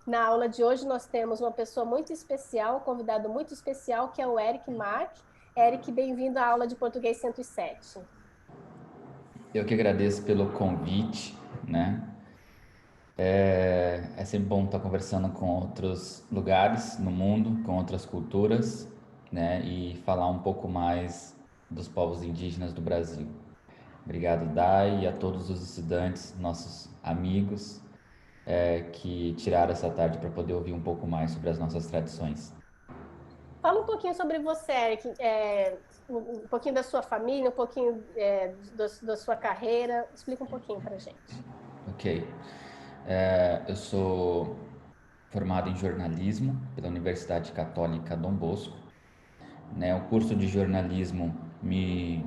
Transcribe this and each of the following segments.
Na aula de hoje nós temos uma pessoa muito especial, um convidado muito especial, que é o Eric Mack. Eric, bem-vindo à aula de Português 107. Eu que agradeço pelo convite, né? É sempre bom estar conversando com outros lugares no mundo, com outras culturas, né? E falar um pouco mais dos povos indígenas do Brasil. Obrigado, Dai, e a todos os estudantes, nossos amigos, que tiraram essa tarde para poder ouvir um pouco mais sobre as nossas tradições. Fala um pouquinho sobre você, Eric, um pouquinho da sua família, um pouquinho da sua carreira. Explica um pouquinho para gente. Ok. Eu sou formado em jornalismo pela Universidade Católica Dom Bosco, né? O curso de jornalismo me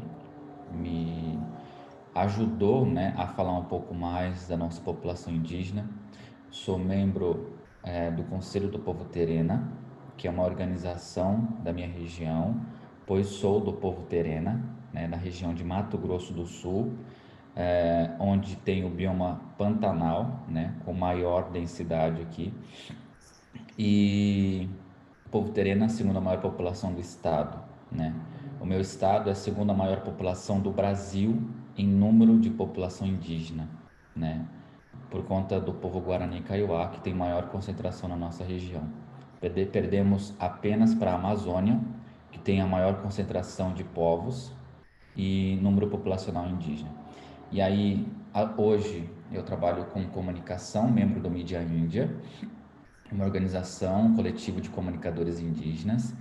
ajudou, né, a falar um pouco mais da nossa população indígena. Sou membro do Conselho do Povo Terena, que é uma organização da minha região, pois sou do povo Terena, né, da região de Mato Grosso do Sul, onde tem o bioma Pantanal, né, com maior densidade aqui. E o povo terena é a segunda maior população do estado, né? O meu estado é a segunda maior população do Brasil em número de população indígena, né? Por conta do povo Guarani Kaiowá, que tem maior concentração na nossa região. Perdemos apenas para a Amazônia, que tem a maior concentração de povos e número populacional indígena. E aí, hoje, eu trabalho com comunicação, membro do Mídia Índia, uma organização, um coletivo de comunicadores indígenas,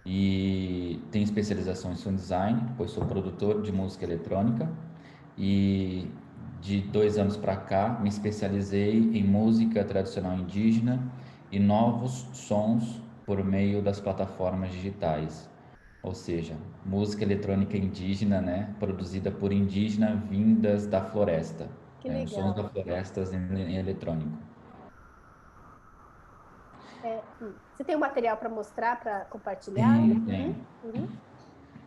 e tenho especialização em sound design, pois sou produtor de música eletrônica, e de 2 anos para cá me especializei em música tradicional indígena e novos sons por meio das plataformas digitais, ou seja, música eletrônica indígena, né, produzida por indígena vindas da floresta, Que né, os sons da legal. floresta em eletrônico. Você tem um material para mostrar, para compartilhar? Tem. Uhum.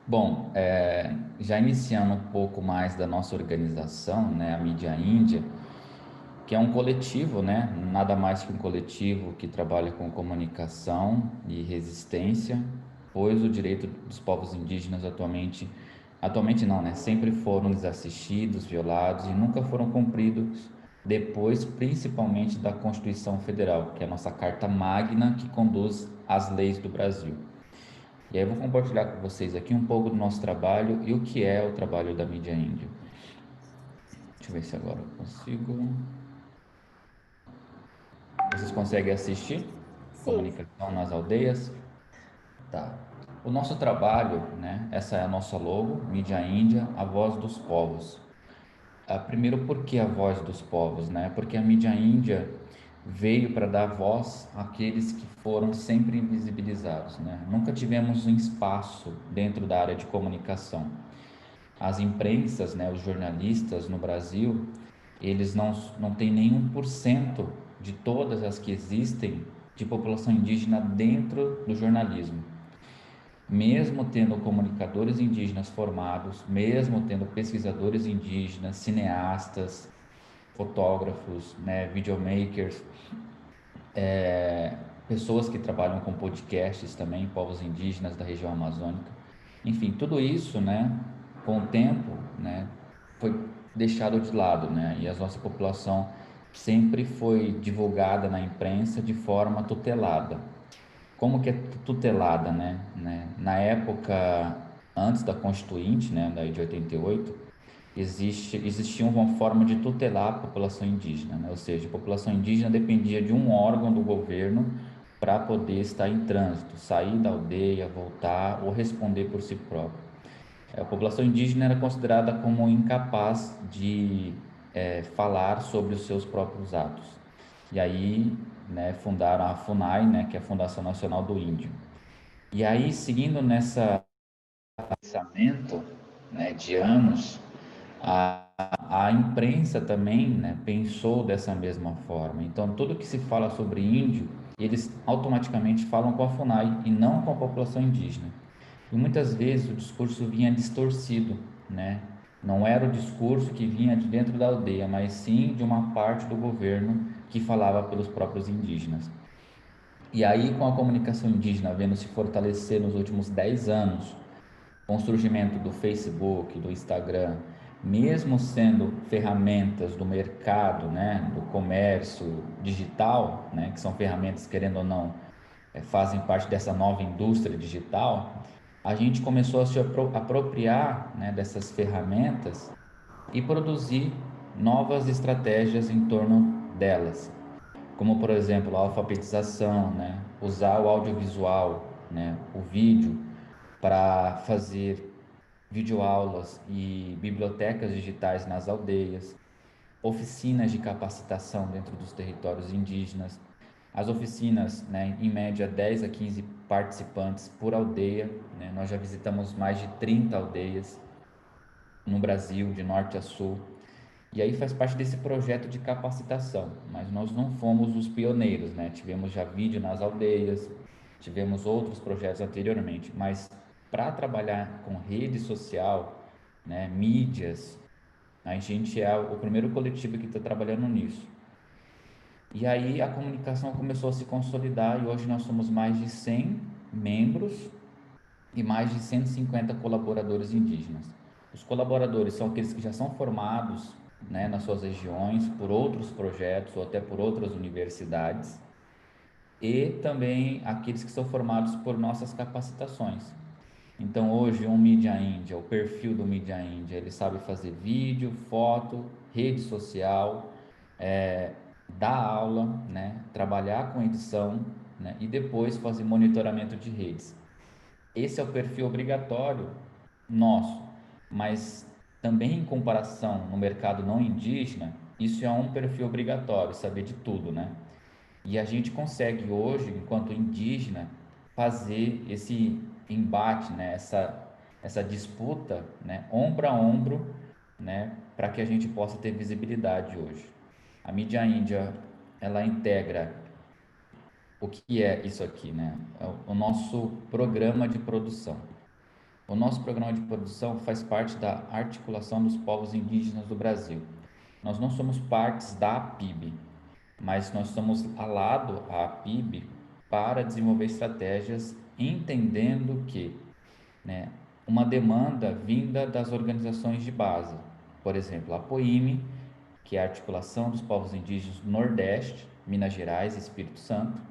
Bom, já iniciando um pouco mais da nossa organização, né, a Mídia Índia, que é um coletivo, né, nada mais que um coletivo que trabalha com comunicação e resistência, pois o direito dos povos indígenas atualmente não, né, sempre foram desassistidos, violados e nunca foram cumpridos depois, principalmente da Constituição Federal, que é a nossa carta magna que conduz as leis do Brasil. E aí eu vou compartilhar com vocês aqui um pouco do nosso trabalho e o que é o trabalho da mídia índia. Deixa eu ver se agora eu consigo. Vocês conseguem assistir? Sim. Comunicação nas aldeias? Tá. O nosso trabalho, né? Essa é a nossa logo, Mídia Índia, a voz dos povos. Primeiro, por que a voz dos povos, né? Porque a mídia índia veio para dar voz àqueles que foram sempre invisibilizados, né? Nunca tivemos um espaço dentro da área de comunicação. As imprensas, né, os jornalistas no Brasil, eles não têm nem 1% de todas as que existem de população indígena dentro do jornalismo. Mesmo tendo comunicadores indígenas formados, mesmo tendo pesquisadores indígenas, cineastas, fotógrafos, né, videomakers, pessoas que trabalham com podcasts também, povos indígenas da região amazônica. Enfim, tudo isso, né, com o tempo, né, foi deixado de lado, né, e a nossa população sempre foi divulgada na imprensa de forma tutelada. Como que é tutelada, né? Na época antes da Constituinte, né, da de 88, existia uma forma de tutelar a população indígena, né? Ou seja, a população indígena dependia de um órgão do governo para poder estar em trânsito, sair da aldeia, voltar ou responder por si próprio. A população indígena era considerada como incapaz de falar sobre os seus próprios atos. E aí, né, fundaram a FUNAI, né, que é a Fundação Nacional do Índio. E aí, seguindo nessa pensamento, né, de anos, a imprensa também, né, pensou dessa mesma forma. Então, tudo que se fala sobre índio, eles automaticamente falam com a FUNAI e não com a população indígena. E muitas vezes o discurso vinha distorcido, né? Não era o discurso que vinha de dentro da aldeia, mas sim de uma parte do governo que falava pelos próprios indígenas. E aí, com a comunicação indígena vendo se fortalecer nos últimos 10 anos, com o surgimento do Facebook, do Instagram, mesmo sendo ferramentas do mercado, né, do comércio digital, né, que são ferramentas, querendo ou não, fazem parte dessa nova indústria digital, a gente começou a se apropriar, né, dessas ferramentas e produzir novas estratégias em torno delas, como por exemplo a alfabetização, né, usar o audiovisual, né, o vídeo para fazer videoaulas e bibliotecas digitais nas aldeias, oficinas de capacitação dentro dos territórios indígenas. As oficinas, né, em média 10 a 15 participantes por aldeia, né? Nós já visitamos mais de 30 aldeias no Brasil, de norte a sul. E aí faz parte desse projeto de capacitação, mas nós não fomos os pioneiros, né? Tivemos já vídeo nas aldeias, tivemos outros projetos anteriormente, mas para trabalhar com rede social, né, mídias, a gente é o primeiro coletivo que está trabalhando nisso. E aí a comunicação começou a se consolidar e hoje nós somos mais de 100 membros e mais de 150 colaboradores indígenas. Os colaboradores são aqueles que já são formados, né, nas suas regiões por outros projetos ou até por outras universidades, e também aqueles que são formados por nossas capacitações. Então hoje um Mídia Índia, o perfil do Mídia Índia, ele sabe fazer vídeo, foto, rede social, dar aula, né, trabalhar com edição, né, e depois fazer monitoramento de redes. Esse é o perfil obrigatório nosso, mas também em comparação no mercado não indígena, isso é um perfil obrigatório, saber de tudo, né? E a gente consegue hoje, enquanto indígena, fazer esse embate, né? Essa disputa, né? Ombro a ombro, né? Para que a gente possa ter visibilidade hoje. A mídia índia, ela integra o que é isso aqui, né? É o nosso programa de produção. O nosso programa de produção faz parte da articulação dos povos indígenas do Brasil. Nós não somos partes da APIB, mas nós estamos alado à APIB para desenvolver estratégias entendendo que, né, uma demanda vinda das organizações de base, por exemplo, a APOIME, que é a Articulação dos Povos Indígenas do Nordeste, Minas Gerais e Espírito Santo,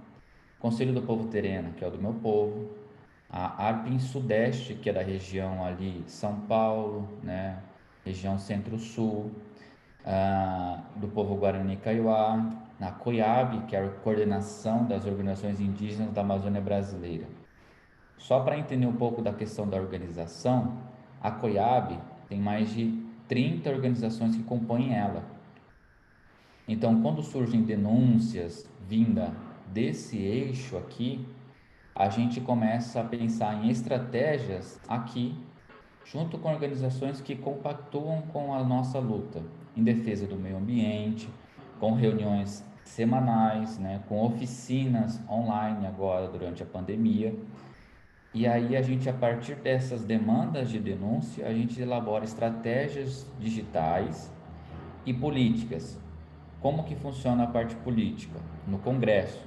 Conselho do Povo Terena, que é o do meu povo, a ARPIN Sudeste, que é da região ali São Paulo, né, região Centro-Sul, do povo Guarani Kaiowá, na COIAB, que é a Coordenação das Organizações Indígenas da Amazônia Brasileira. Só para entender um pouco da questão da organização, a COIAB tem mais de 30 organizações que compõem ela. Então, quando surgem denúncias vinda desse eixo aqui, a gente começa a pensar em estratégias aqui, junto com organizações que compactuam com a nossa luta em defesa do meio ambiente, com reuniões semanais, né, com oficinas online agora durante a pandemia. E aí a gente, a partir dessas demandas de denúncia, a gente elabora estratégias digitais e políticas. Como que funciona a parte política? No Congresso,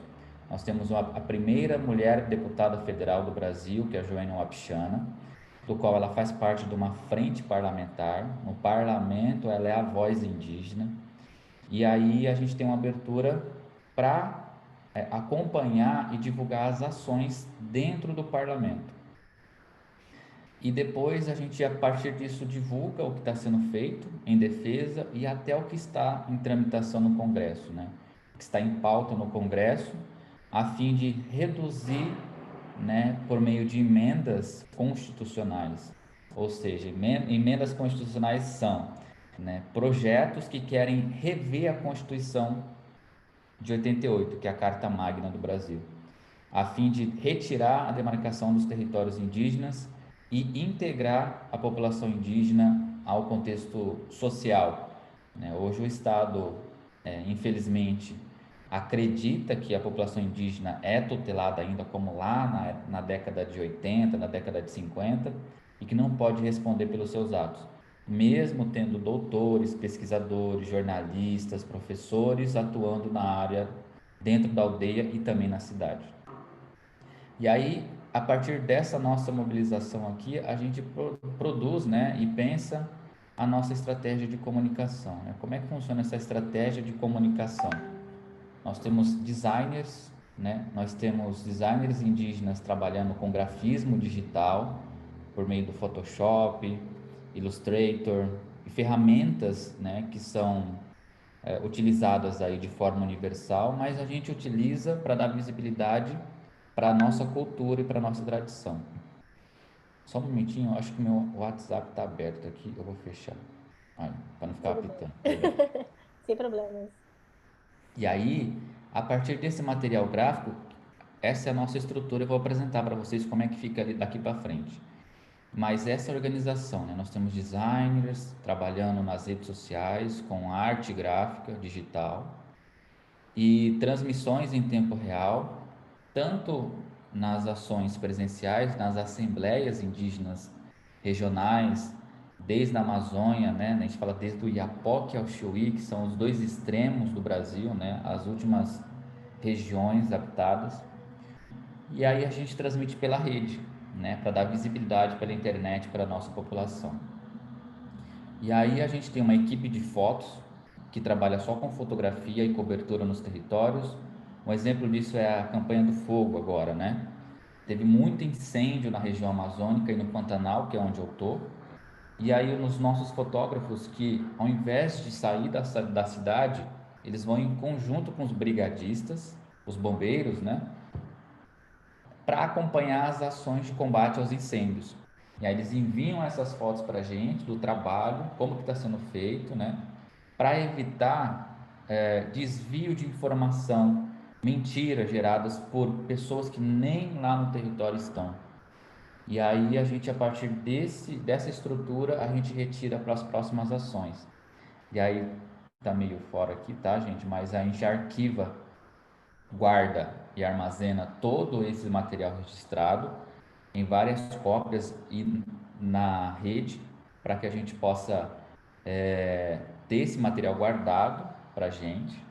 nós temos a primeira mulher deputada federal do Brasil, que é a Joênia Wapichana, do qual ela faz parte de uma frente parlamentar. No parlamento, ela é a voz indígena. E aí a gente tem uma abertura para acompanhar e divulgar as ações dentro do parlamento. E depois a gente, a partir disso, divulga o que está sendo feito em defesa e até o que está em tramitação no Congresso, né? O que está em pauta no Congresso, a fim de reduzir, né, por meio de emendas constitucionais. Ou seja, emendas constitucionais são, né, projetos que querem rever a Constituição de 88, que é a Carta Magna do Brasil, a fim de retirar a demarcação dos territórios indígenas e integrar a população indígena ao contexto social, né? Hoje o Estado, infelizmente, acredita que a população indígena é tutelada ainda como lá na década de 80, na década de 50, e que não pode responder pelos seus atos. mesmo tendo doutores, pesquisadores, jornalistas, professores atuando na área dentro da aldeia e também na cidade. E aí, a partir dessa nossa mobilização aqui, a gente produz, né, e pensa a nossa estratégia de comunicação, né? Como é que funciona essa estratégia de comunicação? Nós temos designers, né? Nós temos designers indígenas trabalhando com grafismo digital por meio do Photoshop, Illustrator e ferramentas, né, que são utilizadas aí de forma universal, mas a gente utiliza para dar visibilidade para a nossa cultura e para a nossa tradição. Só um momentinho, acho que meu WhatsApp está aberto aqui, eu vou fechar, para não ficar Tudo bem. apitando, perdão. Sem problemas. E aí, a partir desse material gráfico, essa é a nossa estrutura, eu vou apresentar para vocês como é que fica daqui para frente. Mas essa organização, né? Nós temos designers trabalhando nas redes sociais com arte gráfica digital e transmissões em tempo real, tanto nas ações presenciais, nas assembleias indígenas regionais, desde a Amazônia, né? A gente fala desde o Iapoque ao Chuí, que são os dois extremos do Brasil, né? As últimas regiões habitadas. E aí a gente transmite pela rede, né? Para dar visibilidade pela internet para a nossa população. E aí a gente tem uma equipe de fotos que trabalha só com fotografia e cobertura nos territórios. Um exemplo disso é a campanha do fogo agora, né? Teve muito incêndio na região amazônica e no Pantanal, que é onde eu tô. E aí os nossos fotógrafos que, ao invés de sair da cidade, eles vão em conjunto com os brigadistas, os bombeiros, né? Para acompanhar as ações de combate aos incêndios. E aí eles enviam essas fotos para a gente do trabalho, como que está sendo feito, né? Para evitar desvio de informação, mentiras geradas por pessoas que nem lá no território estão. E aí a gente, a partir dessa estrutura, a gente retira para as próximas ações. E aí tá meio fora aqui, tá, gente? Mas a gente arquiva, guarda e armazena todo esse material registrado em várias cópias e na rede para que a gente possa ter esse material guardado para a gente.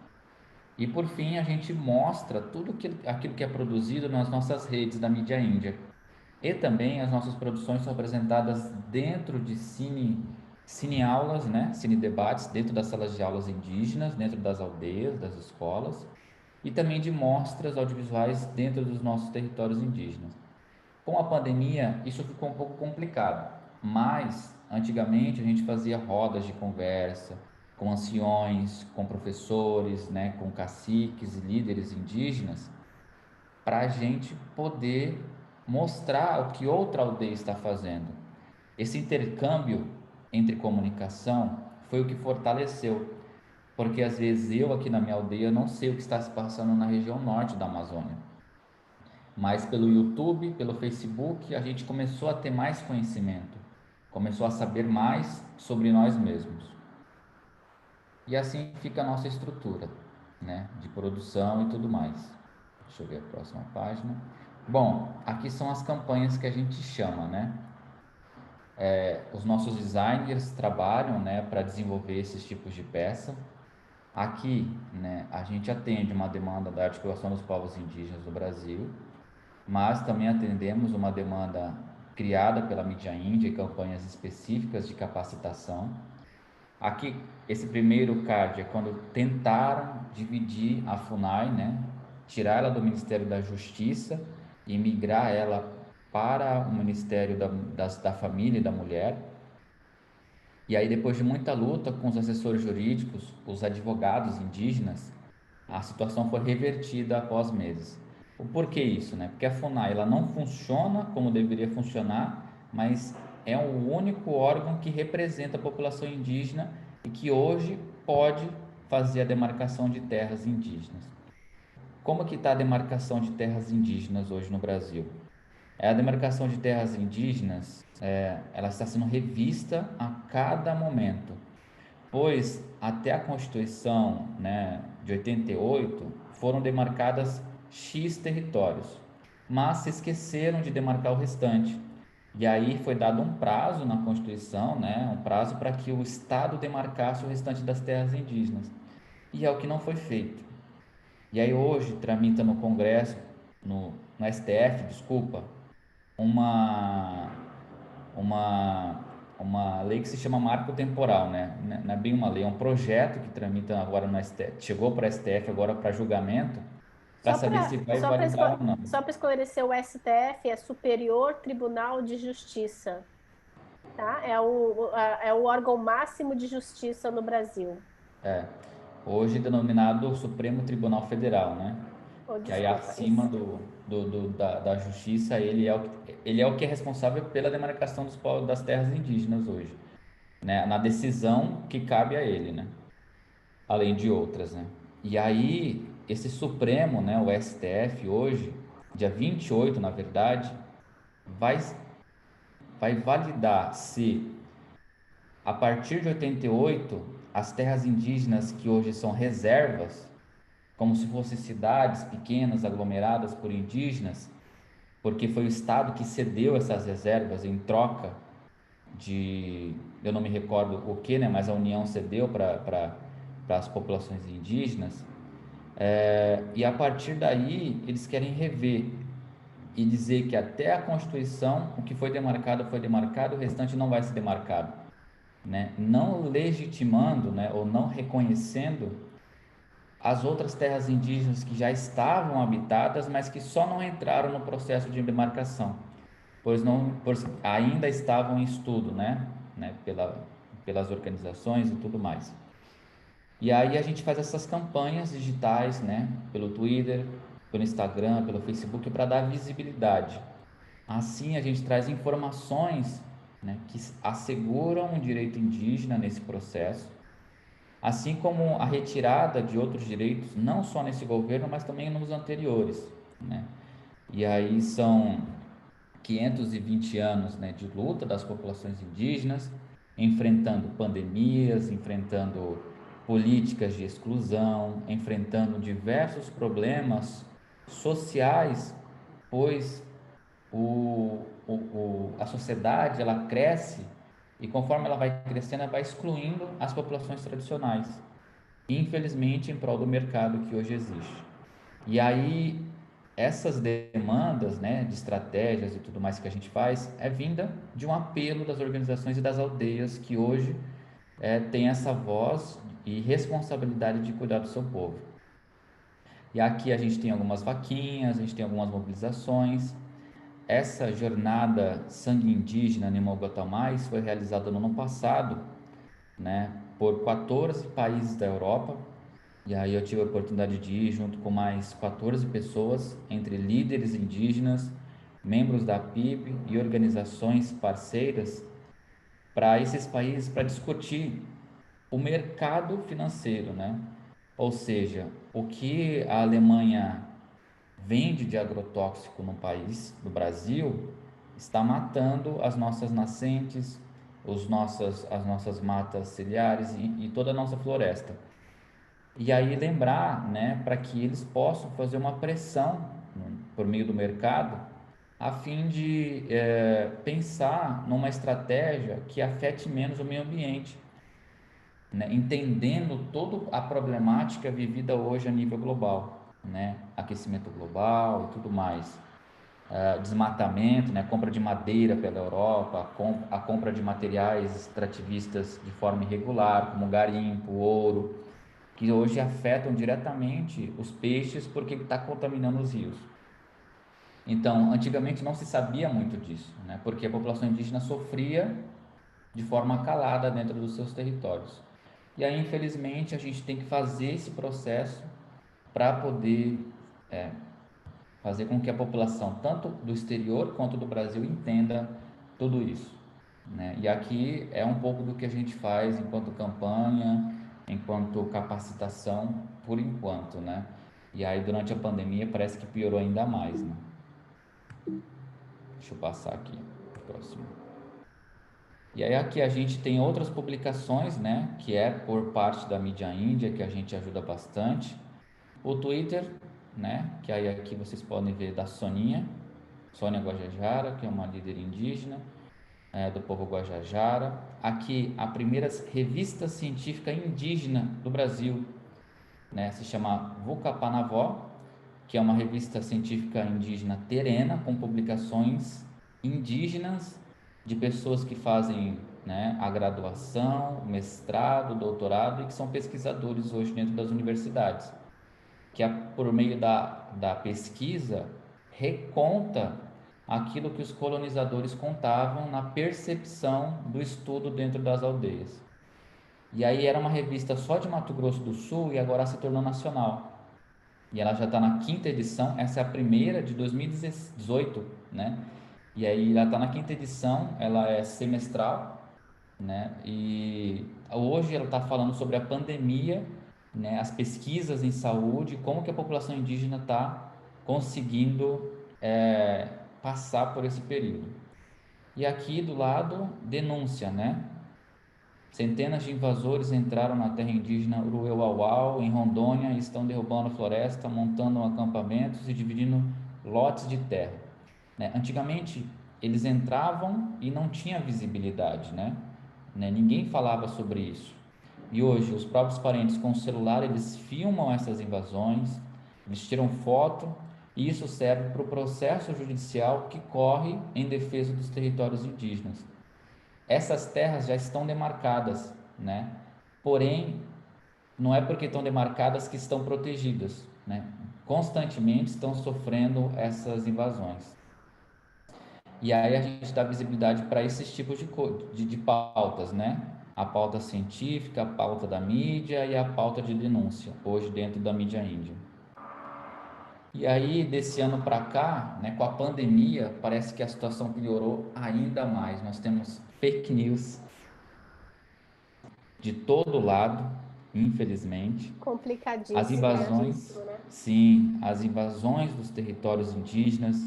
E por fim, a gente mostra tudo aquilo que é produzido nas nossas redes da mídia índia. E também as nossas produções são apresentadas dentro de cine aulas, né? Cine debates, dentro das salas de aulas indígenas, dentro das aldeias, das escolas, e também de mostras audiovisuais dentro dos nossos territórios indígenas. Com a pandemia, isso ficou um pouco complicado, mas antigamente a gente fazia rodas de conversa com anciões, com professores, né, com caciques e líderes indígenas, para a gente poder mostrar o que outra aldeia está fazendo. Esse intercâmbio entre comunicação foi o que fortaleceu, porque às vezes eu aqui na minha aldeia não sei o que está se passando na região norte da Amazônia, mas pelo YouTube, pelo Facebook, a gente começou a ter mais conhecimento, começou a saber mais sobre nós mesmos. E assim fica a nossa estrutura, né, de produção e tudo mais. Deixa eu ver a próxima página. Bom, aqui são as campanhas que a gente chama, né? Os nossos designers trabalham, né, para desenvolver esses tipos de peça. Aqui, né, a gente atende uma demanda da articulação dos povos indígenas do Brasil, mas também atendemos uma demanda criada pela mídia índia e campanhas específicas de capacitação. Aqui, esse primeiro card é quando tentaram dividir a FUNAI, né? Tirar ela do Ministério da Justiça e migrar ela para o Ministério da Família e da Mulher. E aí, depois de muita luta com os assessores jurídicos, os advogados indígenas, a situação foi revertida após meses. O porquê isso, né? Porque a FUNAI ela não funciona como deveria funcionar, mas é o único órgão que representa a população indígena e que hoje pode fazer a demarcação de terras indígenas. Como que está a demarcação de terras indígenas hoje no Brasil? A demarcação de terras indígenas, ela está sendo revista a cada momento, pois até a Constituição, né, de 88 foram demarcadas X territórios, mas se esqueceram de demarcar o restante. E aí foi dado um prazo na Constituição, né, um prazo para que o Estado demarcasse o restante das terras indígenas. E é o que não foi feito. E aí hoje tramita no Congresso, no STF, desculpa, uma, uma, uma lei que se chama Marco Temporal, né? Não é bem uma lei, é um projeto que tramita agora no STF, chegou para o STF agora para julgamento, para Só saber para se vai validar ou não. só para esclarecer, o STF é Superior Tribunal de Justiça, tá? É o órgão máximo de justiça no Brasil. Hoje denominado Supremo Tribunal Federal, né? Oh, Que aí desculpa, acima isso. da justiça, ele é o que é responsável pela demarcação dos povos, das terras indígenas hoje, né? Na decisão que cabe a ele, né? Além de outras, né? E aí, esse Supremo, né, o STF hoje, dia 28, na verdade, vai, vai validar se, a partir de 88, as terras indígenas que hoje são reservas, como se fossem cidades pequenas aglomeradas por indígenas, porque foi o Estado que cedeu essas reservas em troca de, eu não me recordo o que, né, mas a União cedeu para as populações indígenas, e a partir daí eles querem rever e dizer que até a Constituição o que foi demarcado, o restante não vai ser demarcado, né? Não legitimando, né, ou não reconhecendo as outras terras indígenas que já estavam habitadas, mas que só não entraram no processo de demarcação, pois ainda estavam em estudo, né, pelas organizações e tudo mais. E aí a gente faz essas campanhas digitais, né, pelo Twitter, pelo Instagram, pelo Facebook, para dar visibilidade. Assim a gente traz informações, né, que asseguram o direito indígena nesse processo, assim como a retirada de outros direitos, não só nesse governo, mas também nos anteriores, né? E aí são 520 anos, né, de luta das populações indígenas, enfrentando pandemias, enfrentando políticas de exclusão, enfrentando diversos problemas sociais, pois a sociedade ela cresce e conforme ela vai crescendo, ela vai excluindo as populações tradicionais, infelizmente em prol do mercado que hoje existe. E aí essas demandas, né, de estratégias e tudo mais que a gente faz é vinda de um apelo das organizações e das aldeias que hoje têm essa voz e responsabilidade de cuidar do seu povo. E aqui a gente tem algumas vaquinhas, a gente tem algumas mobilizações. Essa jornada Sangue Indígena Nimogota Mais foi realizada no ano passado, né, por 14 países da Europa. E aí eu tive a oportunidade de ir junto com mais 14 pessoas, entre líderes indígenas, membros da PIB e organizações parceiras, para esses países para discutir o mercado financeiro, né? Ou seja, o que a Alemanha vende de agrotóxico no país, no Brasil, está matando as nossas nascentes, as nossas matas ciliares e toda a nossa floresta. E aí lembrar, né, para que eles possam fazer uma pressão por meio do mercado, a fim de pensar numa estratégia que afete menos o meio ambiente, né, entendendo toda a problemática vivida hoje a nível global, né, aquecimento global e tudo mais. Desmatamento, né, compra de madeira pela Europa, a compra de materiais extrativistas de forma irregular, como garimpo, ouro, que hoje afetam diretamente os peixes porque está contaminando os rios. Então, antigamente não se sabia muito disso, né? Porque a população indígena sofria de forma calada dentro dos seus territórios. E aí, infelizmente, a gente tem que fazer esse processo para poder fazer com que a população, tanto do exterior quanto do Brasil, entenda tudo isso, né? E aqui é um pouco do que a gente faz enquanto campanha, enquanto capacitação, por enquanto, né? E aí durante a pandemia parece que piorou ainda mais, né? Deixa eu passar aqui, próximo. E aí aqui a gente tem outras publicações, né? Que é por parte da mídia índia, que a gente ajuda bastante. O Twitter, né? Que aí aqui vocês podem ver da Soninha, Sônia Guajajara, que é uma líder indígena do povo Guajajara. Aqui, a primeira revista científica indígena do Brasil, né, se chama Vucapanavó, que é uma revista científica indígena terena, com publicações indígenas de pessoas que fazem, né, a graduação, o mestrado, o doutorado e que são pesquisadores hoje dentro das universidades, que por meio da pesquisa reconta aquilo que os colonizadores contavam na percepção do estudo dentro das aldeias. E aí era uma revista só de Mato Grosso do Sul e agora se tornou nacional. E ela já está na quinta edição, essa é a primeira de 2018, né? E aí ela está na quinta edição, ela é semestral, né? E hoje ela está falando sobre a pandemia, né? As pesquisas em saúde, como que a população indígena está conseguindo passar por esse período. E aqui do lado, denúncia, né? Centenas de invasores entraram na terra indígena Uruauau, em Rondônia, e estão derrubando a floresta, montando acampamentos e dividindo lotes de terra. Né? Antigamente, eles entravam e não tinha visibilidade, né? Ninguém falava sobre isso. E hoje, os próprios parentes com o celular, eles filmam essas invasões, eles tiram foto, e isso serve para o processo judicial que corre em defesa dos territórios indígenas. Essas terras já estão demarcadas, né? Porém, não é porque estão demarcadas que estão protegidas, né? Constantemente estão sofrendo essas invasões. E aí a gente dá visibilidade para esses tipos de pautas, né? A pauta científica, a pauta da mídia e a pauta de denúncia, hoje dentro da mídia índia. E aí, desse ano para cá, né, com a pandemia, parece que a situação piorou ainda mais. Nós temos fake news de todo lado, infelizmente. As Complicadíssimo, né? invasões, sim, as invasões dos territórios indígenas,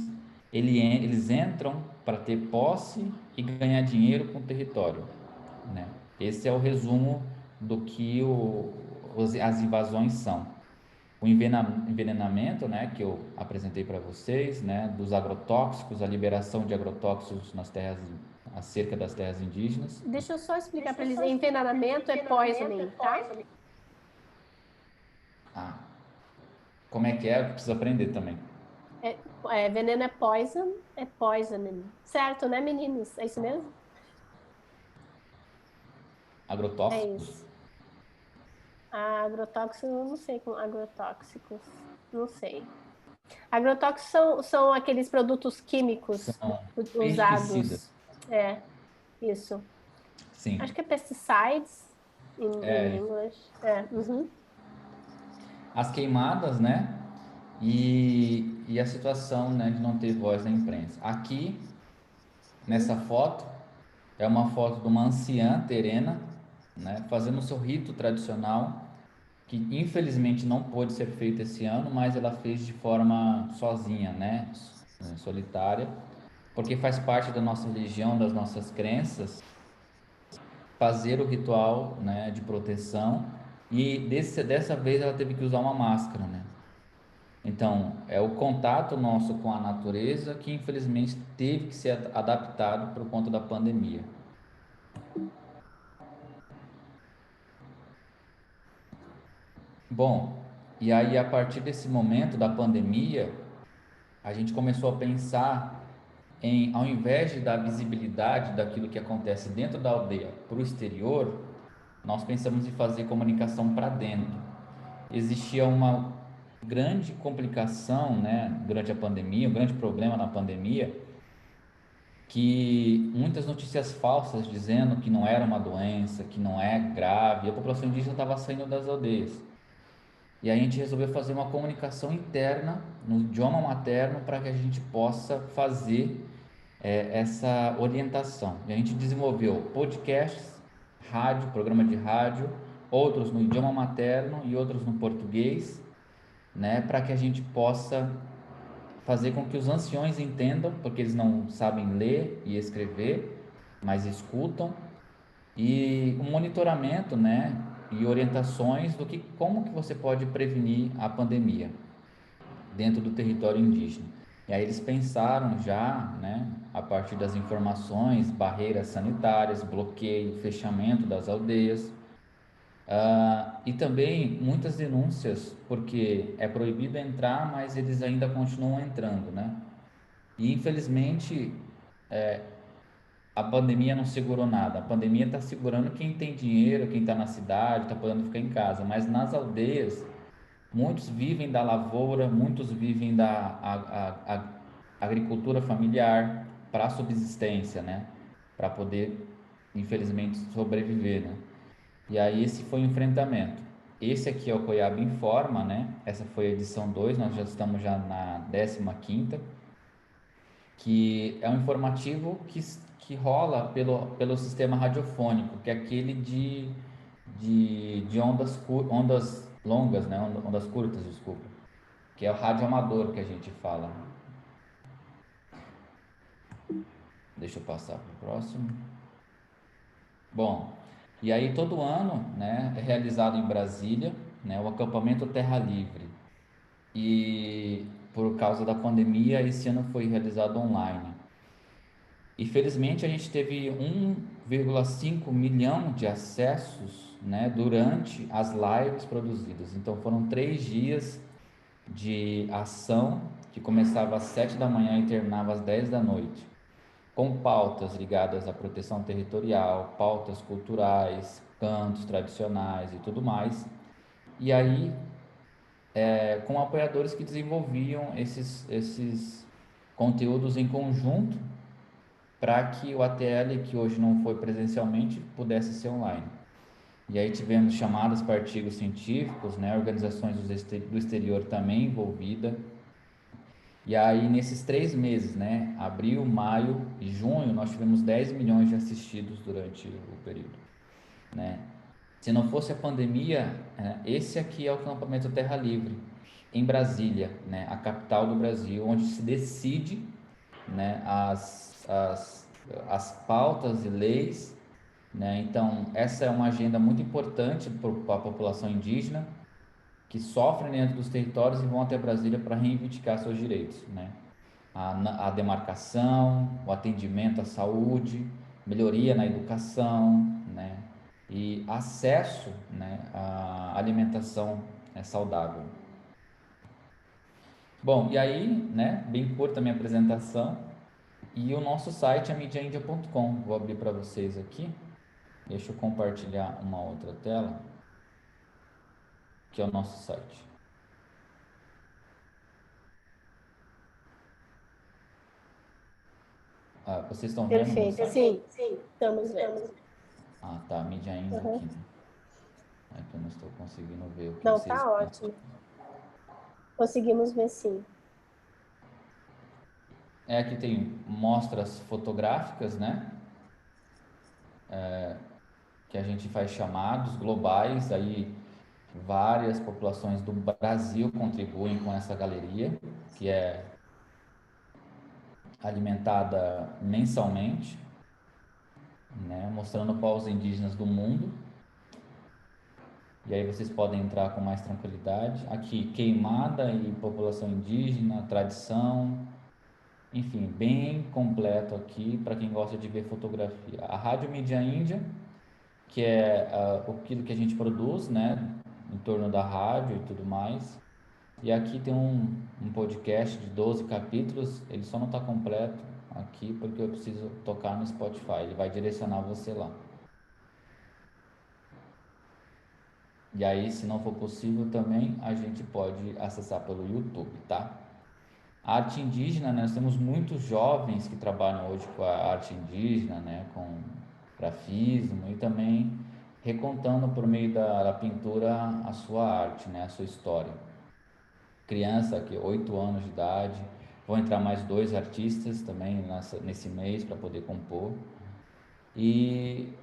eles entram para ter posse e ganhar dinheiro com o território, né? Esse é o resumo do que as invasões são. O envenenamento, né, que eu apresentei para vocês, né, dos agrotóxicos, a liberação de agrotóxicos nas terras, acerca das terras indígenas. Deixa eu só explicar para eles. Envenenamento é poisoning, tá? Ah, como é que é? Eu preciso aprender também. Veneno é poisoning. Certo, né, meninos? É isso mesmo? É Agrotóxicos? isso. Agrotóxicos, eu não sei como agrotóxicos. Não sei. Agrotóxicos são aqueles produtos químicos São pesticidas. usados. É, isso. Sim. Acho que é pesticides em inglês. Uhum. As queimadas, né? E a situação, né, de não ter voz na imprensa. Aqui, nessa foto, é uma foto de uma anciã terena, né, fazendo o seu rito tradicional, que infelizmente não pôde ser feito esse ano, mas ela fez de forma sozinha, né, solitária, porque faz parte da nossa religião, das nossas crenças, fazer o ritual, né, de proteção, e dessa vez ela teve que usar uma máscara, né? Então, é o contato nosso com a natureza que infelizmente teve que ser adaptado por conta da pandemia. Bom, e aí a partir desse momento da pandemia, a gente começou a pensar em, ao invés de dar visibilidade daquilo que acontece dentro da aldeia para o exterior, nós pensamos em fazer comunicação para dentro. Existia uma grande complicação, né, durante a pandemia, um grande problema na pandemia, que muitas notícias falsas dizendo que não era uma doença, que não é grave, e a população indígena estava saindo das aldeias. E aí a gente resolveu fazer uma comunicação interna no idioma materno para que a gente possa fazer essa orientação. E a gente desenvolveu podcasts, rádio, programa de rádio, outros no idioma materno e outros no português, né, para que a gente possa fazer com que os anciões entendam, porque eles não sabem ler e escrever, mas escutam, e um monitoramento, né, e orientações do que como que você pode prevenir a pandemia dentro do território indígena. E aí eles pensaram já, né, a partir das informações, barreiras sanitárias, bloqueio, fechamento das aldeias, e também muitas denúncias, porque é proibido entrar, mas eles ainda continuam entrando, né? E infelizmente a pandemia não segurou nada. A pandemia está segurando quem tem dinheiro, quem está na cidade, está podendo ficar em casa. Mas nas aldeias, muitos vivem da lavoura, muitos vivem da agricultura familiar para subsistência, né? Para poder, infelizmente, sobreviver, né? E aí esse foi o enfrentamento. Esse aqui é o Coiaba Informa, né? Essa foi a edição 2. Nós já estamos já na 15ª, que é um informativo que rola pelo sistema radiofônico, que é aquele de ondas longas, né? Ondas curtas, desculpa, que é o rádio amador que a gente fala. Deixa eu passar para o próximo. Bom, e aí todo ano, né, é realizado em Brasília, né, o acampamento Terra Livre. E por causa da pandemia, esse ano foi realizado online. E felizmente a gente teve 1,5 milhão de acessos, né, durante as lives produzidas. Então foram 3 dias de ação que começava às 7 da manhã e terminava às 10 da noite, com pautas ligadas à proteção territorial, pautas culturais, cantos tradicionais e tudo mais. E aí, com apoiadores que desenvolviam esses conteúdos em conjunto para que o ATL, que hoje não foi presencialmente, pudesse ser online. E aí tivemos chamadas para artigos científicos, né, organizações do exterior também envolvida. E aí nesses 3 meses, né, abril, maio e junho, nós tivemos 10 milhões de assistidos durante o período, né? Se não fosse a pandemia, esse aqui é o acampamento Terra Livre, em Brasília, né, a capital do Brasil, onde se decide, né, as pautas e leis, né? Então, essa é uma agenda muito importante para a população indígena, que sofrem dentro dos territórios e vão até Brasília para reivindicar seus direitos, né? A demarcação, o atendimento à saúde, melhoria na educação, né? E acesso, né, à alimentação saudável. Bom, e aí, né, bem curta a minha apresentação, e o nosso site é mediaindia.com. Vou abrir para vocês aqui. Deixa eu compartilhar uma outra tela, que é o nosso site. Vocês estão vendo o meu Perfeito, site? sim, estamos vendo. Ah, tá, Media Índia Uhum. aqui, né? É que eu não estou conseguindo ver o que Não, vocês tá estão. ótimo. Conseguimos ver sim. Aqui tem mostras fotográficas, né? Que a gente faz chamados globais, aí várias populações do Brasil contribuem com essa galeria, que é alimentada mensalmente, né? Mostrando povos indígenas do mundo. E aí vocês podem entrar com mais tranquilidade. Aqui, queimada e população indígena, tradição, enfim, bem completo aqui para quem gosta de ver fotografia. A Rádio Mídia Índia, que é aquilo que a gente produz, né, em torno da rádio e tudo mais. E aqui tem um podcast de 12 capítulos, ele só não está completo aqui porque eu preciso tocar no Spotify, ele vai direcionar você lá. E aí, se não for possível também, a gente pode acessar pelo YouTube, tá? A arte indígena, né, nós temos muitos jovens que trabalham hoje com a arte indígena, né, com grafismo e também recontando por meio da pintura a sua arte, né, a sua história. Criança que 8 anos de idade, vão entrar mais 2 artistas também nesse mês para poder compor. E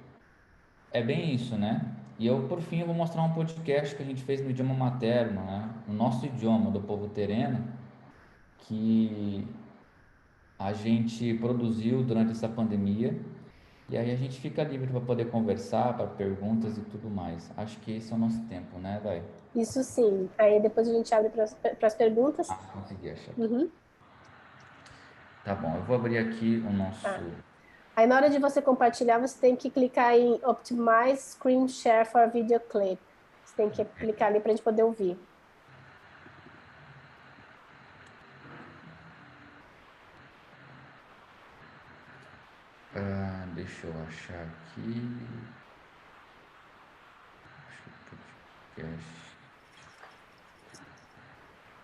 é bem isso, né? E eu, por fim, eu vou mostrar um podcast que a gente fez no idioma materno, né? No nosso idioma do povo tereno, que a gente produziu durante essa pandemia. E aí a gente fica livre para poder conversar, para perguntas e tudo mais. Acho que esse é o nosso tempo, né, Dai? Isso sim. Aí depois a gente abre para as perguntas. Consegui achar aqui. Uhum. Tá bom, eu vou abrir aqui o nosso. Tá. Aí na hora de você compartilhar, você tem que clicar em Optimize Screen Share for Video Clip. Você tem que clicar ali para a gente poder ouvir. Deixa eu achar aqui. Acho que podcast.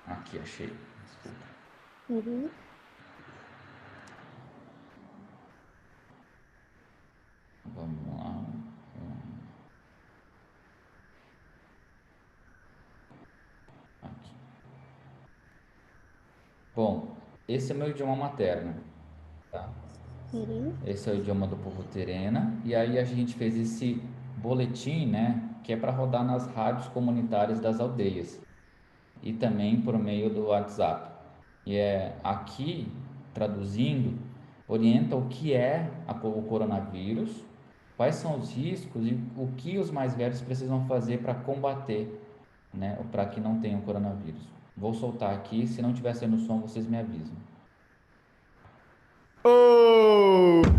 Aqui, achei. Desculpa. Uhum. Vamos lá. Aqui. Bom, esse é meu idioma materno, tá? Uhum. Esse é o idioma do povo Terena. E aí a gente fez esse boletim, né? Que é para rodar nas rádios comunitárias das aldeias. E também por meio do WhatsApp. E é aqui, traduzindo, orienta o que é o coronavírus, quais são os riscos e o que os mais velhos precisam fazer para combater, né? Para que não tenha o coronavírus. Vou soltar aqui, se não tiver sendo som, vocês me avisam.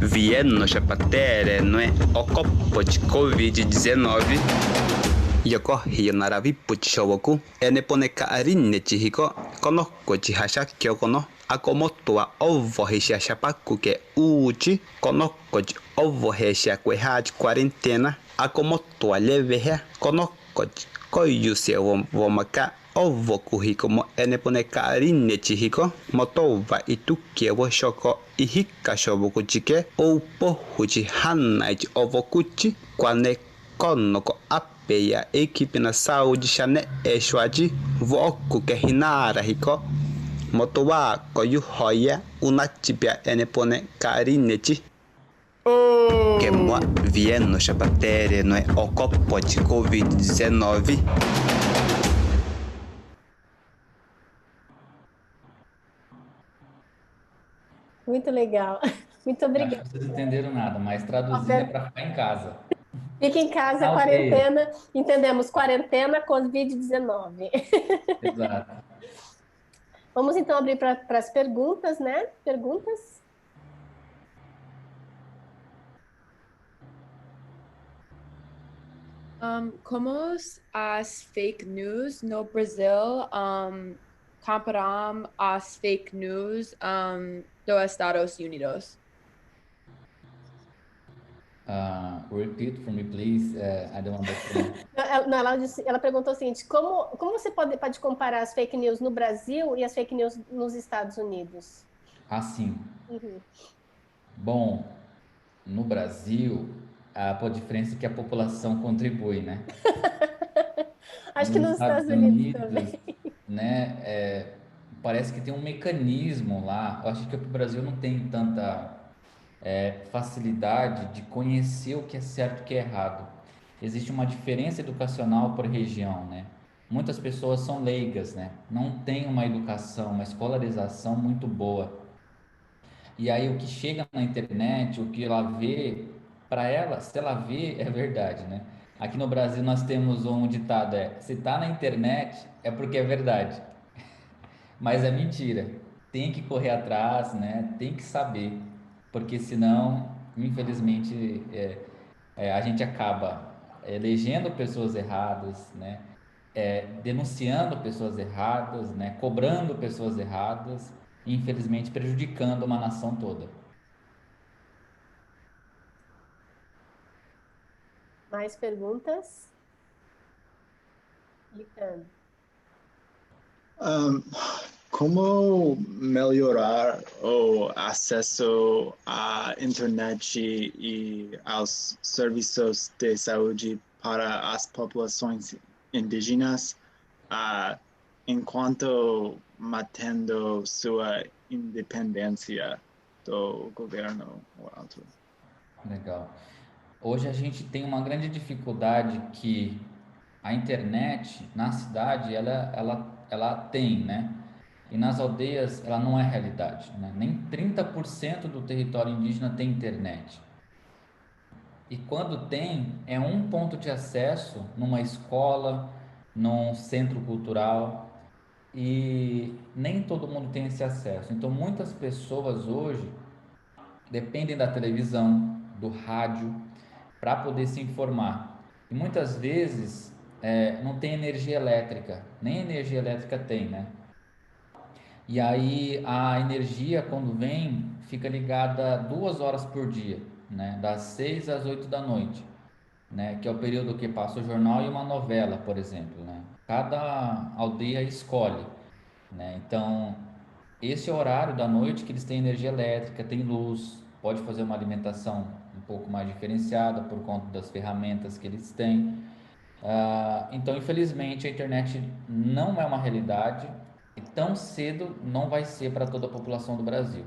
Viennossa Paterenoe okoppo de Covid-19 Yokohio naravipu chihowoku enepone karinne chihiko konokko chihasha kyokono akomotua ovo heshapaku ke uchi konokko ovo heshakueha quarentena akomotua leveha konokko koyuse vomaka ovo kuhikomo enepone karinne chihiko motova itukievo shoko ihika shoboku chike oupo huchi hanaichi ovo kuchi kwane konoko apeia equipe na saúde chane eshuaji voku ke hinara hiko motowa koyu hoya unachipia enepone karinechi que moi vieno chapatere no é ocopo de Covid-19. Muito legal. Muito Eu acho obrigada. que vocês não entenderam nada, mas traduzindo é para ficar em casa. Fica em casa, Na aldeia. quarentena. Entendemos, quarentena, Covid-19. Exato. Vamos então abrir para as perguntas, né? Perguntas? Como as fake news no Brasil comparam as fake news dos Estados Unidos? Repeat for me, please. I don't understand. Não, ela perguntou o seguinte: como você pode comparar as fake news no Brasil e as fake news nos Estados Unidos? Assim, Uhum. bom, no Brasil, a diferença é que a população contribui, né? Acho que Nos nos Estados Estados Unidos também. Unidos, né, parece que tem um mecanismo lá. Eu acho que o Brasil não tem tanta facilidade de conhecer o que é certo e o que é errado. Existe uma diferença educacional por região, né? Muitas pessoas são leigas, né? Não têm uma educação, uma escolarização muito boa. E aí o que chega na internet, o que ela vê, para ela, se ela vê, é verdade, né? Aqui no Brasil nós temos um ditado, se tá na internet é porque é verdade. Mas é mentira. Tem que correr atrás, né? Tem que saber, porque senão, infelizmente, a gente acaba elegendo pessoas erradas, né? Denunciando pessoas erradas, né? Cobrando pessoas erradas, e infelizmente prejudicando uma nação toda. Mais perguntas? Clicando. Como melhorar o acesso à internet e aos serviços de saúde para as populações indígenas, enquanto mantendo sua independência do governo alto? Legal. Hoje a gente tem uma grande dificuldade que a internet na cidade ela tem, né? E nas aldeias ela não é realidade, né? Nem 30% do território indígena tem internet. E quando tem, é um ponto de acesso numa escola, num centro cultural. e nem todo mundo tem esse acesso. Então, muitas pessoas hoje dependem da televisão, do rádio, para poder se informar. E muitas vezes não tem energia elétrica, nem energia elétrica tem, né? E aí a energia, quando vem, fica ligada 2 horas por dia, né? Das 6 às 8 da noite, né? Que é o período que passa o jornal e uma novela, por exemplo, né? Cada aldeia escolhe, né? Então, esse é o horário da noite que eles têm energia elétrica, tem luz, pode fazer uma alimentação um pouco mais diferenciada por conta das ferramentas que eles têm. Então, infelizmente, a internet não é uma realidade e tão cedo não vai ser para toda a população do Brasil,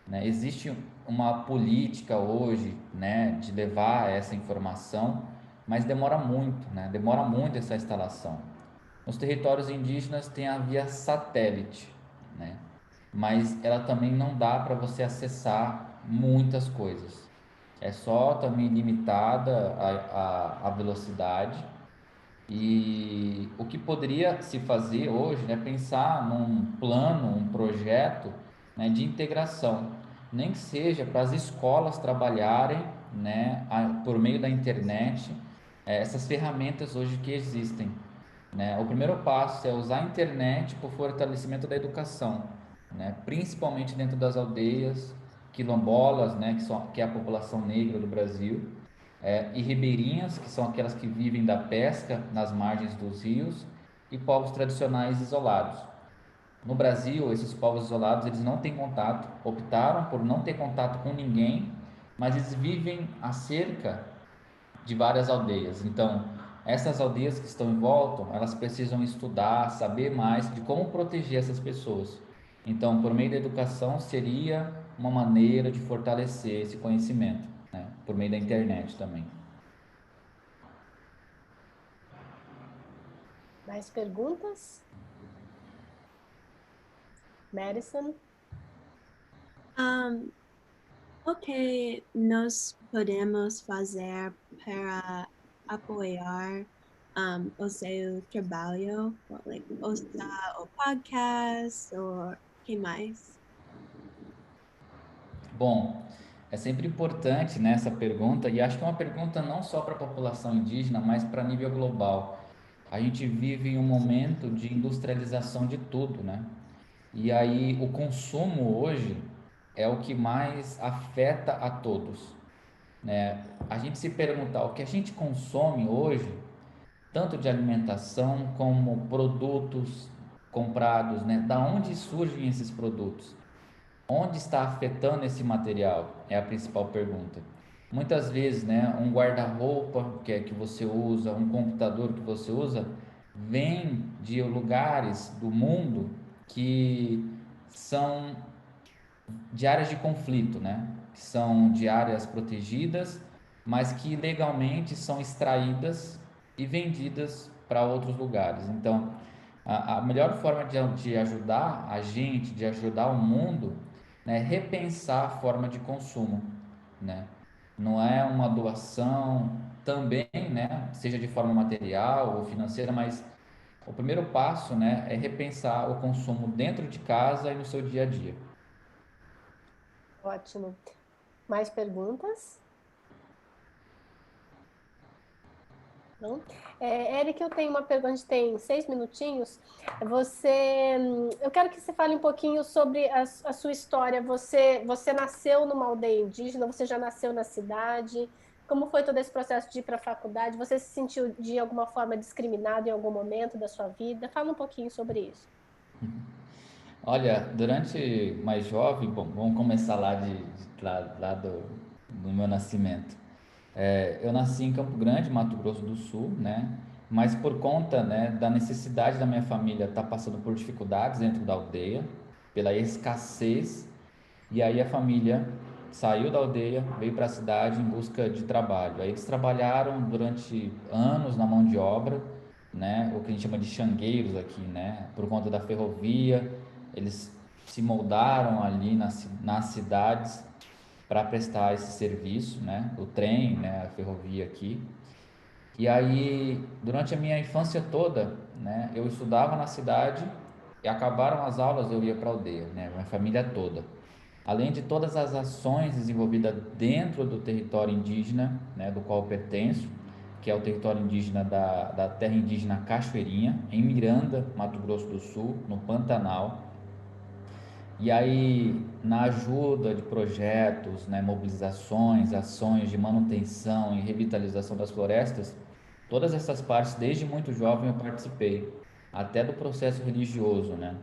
né? Existe uma política hoje, né, de levar essa informação, mas demora muito, né? Demora muito essa instalação. Nos territórios indígenas tem a via satélite, né? Mas ela também não dá para você acessar muitas coisas. É só também limitada a velocidade. E o que poderia se fazer hoje é pensar num plano, um projeto, né, de integração, nem que seja para as escolas trabalharem, né, por meio da internet, essas ferramentas hoje que existem, né? O primeiro passo é usar a internet para o fortalecimento da educação, né, principalmente dentro das aldeias quilombolas, né, que é a população negra do Brasil, e ribeirinhas, que são aquelas que vivem da pesca nas margens dos rios, e povos tradicionais isolados. No Brasil, esses povos isolados, eles não têm contato, optaram por não ter contato com ninguém, mas eles vivem a cerca de várias aldeias. Então, essas aldeias que estão em volta, elas precisam estudar, saber mais de como proteger essas pessoas. Então, por meio da educação, seria uma maneira de fortalecer esse conhecimento, né? Por meio da internet também. Mais perguntas? Madison? O que nós podemos fazer para apoiar o seu trabalho? Like, o podcast ou que mais? Bom, é sempre importante, né, essa pergunta, e acho que é uma pergunta não só para a população indígena, mas para nível global. A gente vive em um momento de industrialização de tudo, né? E aí o consumo hoje é o que mais afeta a todos, né? A gente se perguntar o que a gente consome hoje, tanto de alimentação como produtos comprados, né? Da onde surgem esses produtos? Onde está afetando esse material? É a principal pergunta. Muitas vezes, né, um guarda-roupa que você usa, um computador que você usa, vem de lugares do mundo que são de áreas de conflito, né? Que são de áreas protegidas, mas que legalmente são extraídas e vendidas para outros lugares. Então, a melhor forma de ajudar a gente, de ajudar o mundo, né, é repensar a forma de consumo, né? Não é uma doação também, né, seja de forma material ou financeira, mas o primeiro passo, né, é repensar o consumo dentro de casa e no seu dia a dia. Ótimo. Mais perguntas? Não? Eric, eu tenho uma pergunta, a gente tem 6 minutinhos. Eu quero que você fale um pouquinho sobre a sua história. Você nasceu numa aldeia indígena, você já nasceu na cidade? Como foi todo esse processo de ir para a faculdade? Você se sentiu de alguma forma discriminado em algum momento da sua vida? Fala um pouquinho sobre isso. Olha, durante mais jovem, bom, vamos começar lá do meu nascimento. Eu nasci em Campo Grande, Mato Grosso do Sul, né? Mas por conta, né, da necessidade da minha família estar passando por dificuldades dentro da aldeia, pela escassez, e aí a família saiu da aldeia, veio para a cidade em busca de trabalho. Aí eles trabalharam durante anos na mão de obra, né? O que a gente chama de xangueiros aqui, né? Por conta da ferrovia, eles se moldaram ali nas cidades para prestar esse serviço, né? O trem, né? A ferrovia aqui. E aí, durante a minha infância toda, né? Eu estudava na cidade e acabaram as aulas, eu ia para a aldeia, né? Minha família toda. Além de todas as ações desenvolvidas dentro do território indígena, né, do qual eu pertenço, que é o território indígena da terra indígena Cachoeirinha, em Miranda, Mato Grosso do Sul, no Pantanal. E aí, na ajuda de projetos, né, mobilizações, ações de manutenção e revitalização das florestas, todas essas partes, desde muito jovem, eu participei, até do processo religioso, né?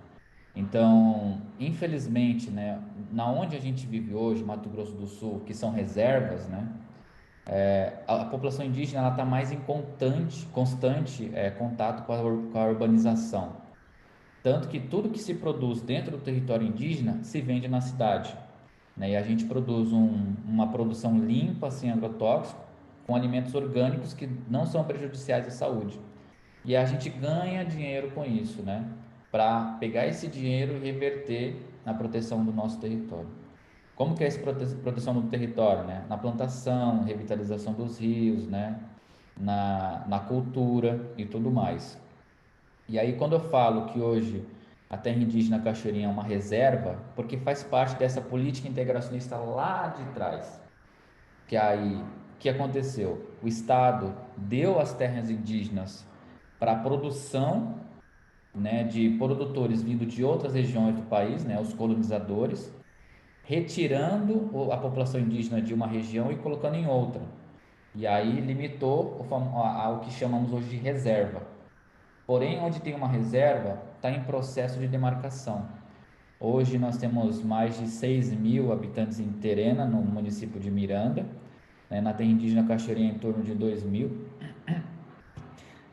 Então, infelizmente, né, na onde a gente vive hoje, Mato Grosso do Sul, que são reservas, né, a população indígena ela está mais em constante contato com a urbanização. Tanto que tudo que se produz dentro do território indígena se vende na cidade, né? E a gente produz uma produção limpa, sem agrotóxico, com alimentos orgânicos que não são prejudiciais à saúde. E a gente ganha dinheiro com isso, né? Para pegar esse dinheiro e reverter na proteção do nosso território. Como que é essa proteção do território, né? Na plantação, revitalização dos rios, né? Na cultura e tudo mais. E aí, quando eu falo que hoje a terra indígena Cachoeirinha é uma reserva, porque faz parte dessa política integracionista lá de trás, que aí, o que aconteceu? O Estado deu as terras indígenas para a produção, né, de produtores vindo de outras regiões do país, né, os colonizadores, retirando a população indígena de uma região e colocando em outra. E aí limitou ao que chamamos hoje de reserva. Porém, onde tem uma reserva, está em processo de demarcação. Hoje nós temos mais de 6 mil habitantes em Terena, no município de Miranda, né, na terra indígena Cachoeirinha em torno de 2 mil.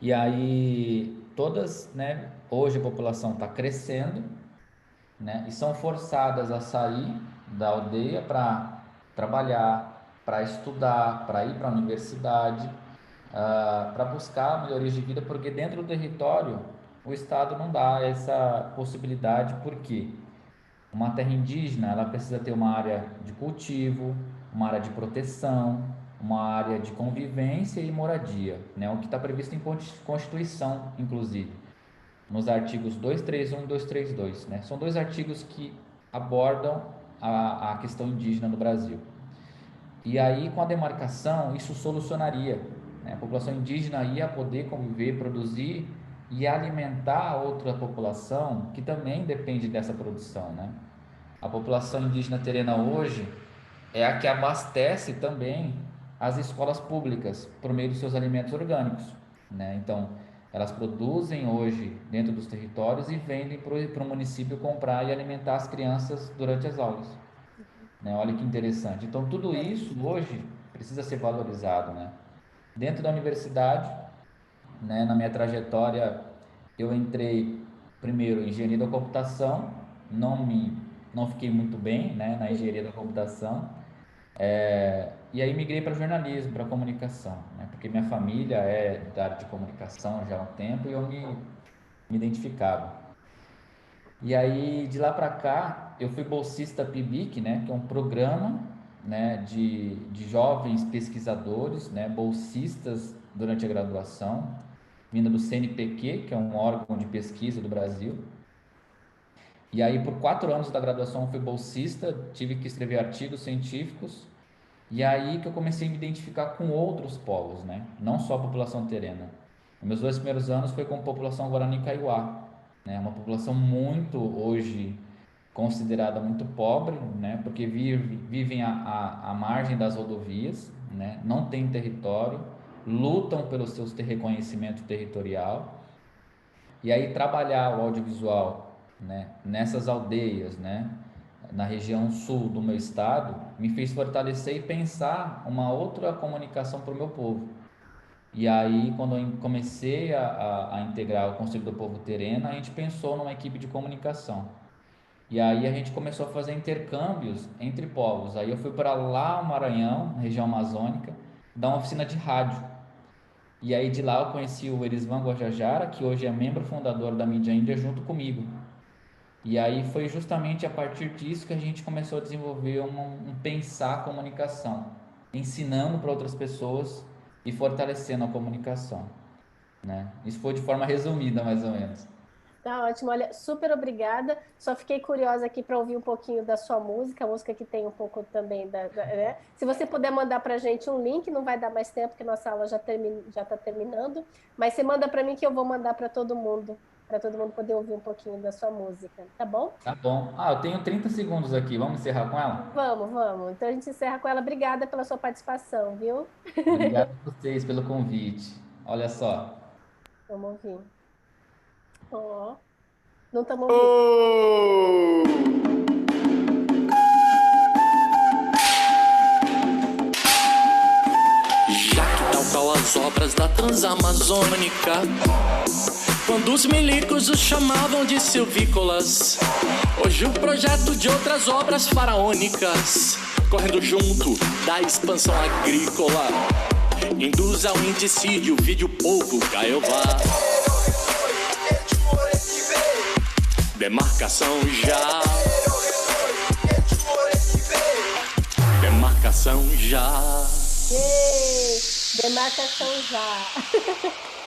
E aí, todas, né, hoje a população está crescendo, né, e são forçadas a sair da aldeia para trabalhar, para estudar, para ir para a universidade, para buscar melhorias de vida, porque dentro do território o Estado não dá essa possibilidade, porque uma terra indígena ela precisa ter uma área de cultivo, uma área de proteção, uma área de convivência e moradia, né? O que está previsto em Constituição, inclusive, nos artigos 231 e 232, né? São dois artigos que abordam a questão indígena no Brasil. E aí, com a demarcação, isso solucionaria, né? A população indígena ia poder conviver, produzir e alimentar a outra população que também depende dessa produção, né? A população indígena terena hoje é a que abastece também as escolas públicas por meio dos seus alimentos orgânicos, né? Então, elas produzem hoje dentro dos territórios e vendem para o município comprar e alimentar as crianças durante as aulas, né? Olha que interessante. Então, tudo isso hoje precisa ser valorizado, né? Dentro da universidade, né, na minha trajetória, eu entrei primeiro em engenharia da computação, não fiquei muito bem, né, na engenharia da computação, e aí migrei para jornalismo, para comunicação, né, porque minha família é da área de comunicação já há um tempo e eu me identificava. E aí, de lá para cá, eu fui bolsista PIBIC, né, que é um programa, né, de jovens pesquisadores, né, bolsistas durante a graduação, vinda do CNPq, que é um órgão de pesquisa do Brasil. E aí, por 4 anos da graduação, eu fui bolsista, tive que escrever artigos científicos, e aí que eu comecei a me identificar com outros povos, né, não só a população terena. Os meus 2 primeiros anos foi com a população Guarani Kaiowá, né, uma população muito, hoje, considerada muito pobre, né, porque vivem à margem das rodovias, né, não tem território, lutam pelo seu reconhecimento territorial, e aí trabalhar o audiovisual, né, nessas aldeias, né, na região sul do meu estado, me fez fortalecer e pensar uma outra comunicação para o meu povo. E aí, quando eu comecei a integrar o Conselho do Povo Terena, a gente pensou numa equipe de comunicação. E aí a gente começou a fazer intercâmbios entre povos. Aí eu fui para lá, o Maranhão, região amazônica, dar uma oficina de rádio. E aí de lá eu conheci o Erisvan Guajajara, que hoje é membro fundador da Mídia Índia, junto comigo. E aí foi justamente a partir disso que a gente começou a desenvolver um pensar a comunicação, ensinando para outras pessoas e fortalecendo a comunicação, né? Isso foi de forma resumida, mais ou menos. Tá ótimo, olha, super obrigada. Só fiquei curiosa aqui para ouvir um pouquinho da sua música, a música que tem um pouco também né? Se você puder mandar para a gente um link, não vai dar mais tempo, porque nossa aula já está terminando, mas você manda para mim que eu vou mandar para todo mundo poder ouvir um pouquinho da sua música, tá bom? Tá bom. Eu tenho 30 segundos aqui, vamos encerrar com ela? Vamos. Então a gente encerra com ela. Obrigada pela sua participação, viu? Obrigado a vocês pelo convite. Olha só. Vamos ouvir. Ó, não estamos ouvindo. Já que tal qual as obras da Transamazônica, quando os milicos os chamavam de silvícolas, hoje o projeto de outras obras faraônicas, correndo junto da expansão agrícola, induz ao indicídio, vide o povo Caiová. Demarcação já. Demarcação já. Demarcação já.